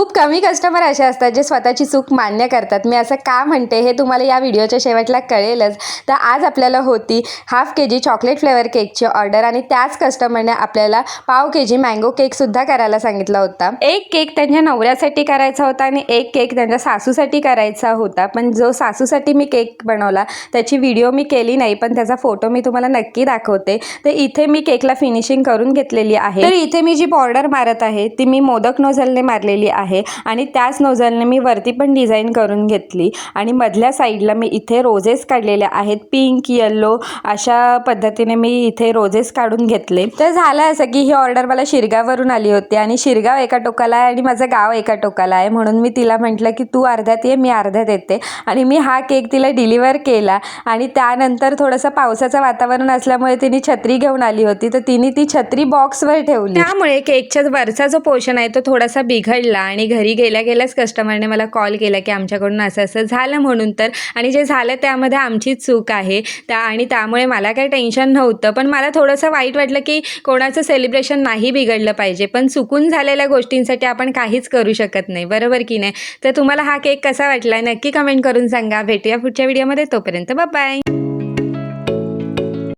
खूप कमी कस्टमर असे असतात जे स्वतःची चूक मान्य करतात। मी असं का म्हणते हे तुम्हाला या व्हिडिओच्या शेवटला कळेलच। तर आज आपल्याला होती हाफ के जी चॉकलेट फ्लेवर केकची ऑर्डर आणि त्याच कस्टमरने आपल्याला पाव के जी मँगो केकसुद्धा करायला सांगितला होता। एक केक त्यांच्या नवऱ्यासाठी करायचा होता आणि एक केक त्यांच्या सासूसाठी करायचा होता। पण जो सासूसाठी मी केक बनवला त्याची व्हिडिओ मी केली नाही, पण त्याचा फोटो मी तुम्हाला नक्की दाखवते। तर इथे मी केकला फिनिशिंग करून घेतलेली आहे। तर इथे मी जी बॉर्डर मारत आहे ती मी मोदक नोझलने मारलेली आहे आणि त्याच नोझलने मी वरती पण डिझाईन करून घेतली आणि मधल्या साईडला मी इथे रोजेस काढलेले आहेत, पिंक येलो अशा पद्धतीने मी इथे रोजेस काढून घेतले। तर झालं असं की ही ऑर्डर मला शिरगाववरून आली होती आणि शिरगाव एका टोकाला आहे आणि माझं गाव एका टोकाला आहे, म्हणून मी तिला म्हटलं की तू अर्ध्यात ये, मी अर्ध्यात येते आणि मी हा केक तिला डिलिव्हर केला। आणि त्यानंतर थोडंसं पावसाचं वातावरण असल्यामुळे तिने छत्री घेऊन आली होती, तर तिने ती छत्री बॉक्सवर ठेवली, त्यामुळे केकच्या वरचा जो पोर्शन आहे तो थोडासा बिघडला आणि घरी गेल्या गेल्याच कस्टमरने मला कॉल केला की आमच्याकडून असं असं झालं म्हणून। तर आणि जे झालं त्यामध्ये आमचीच चूक आहे आणि त्यामुळे मला काही टेन्शन नव्हतं, पण मला थोडंसं वाईट वाटलं की कोणाचं सेलिब्रेशन नाही बिघडलं पाहिजे, पण चुकून झालेल्या गोष्टींसाठी आपण काहीच करू शकत नाही, बरोबर की नाही। तर तुम्हाला हा केक कसा वाटला नक्की कमेंट करून सांगा। भेटूया पुढच्या व्हिडिओमध्ये, तोपर्यंत बाय बाय।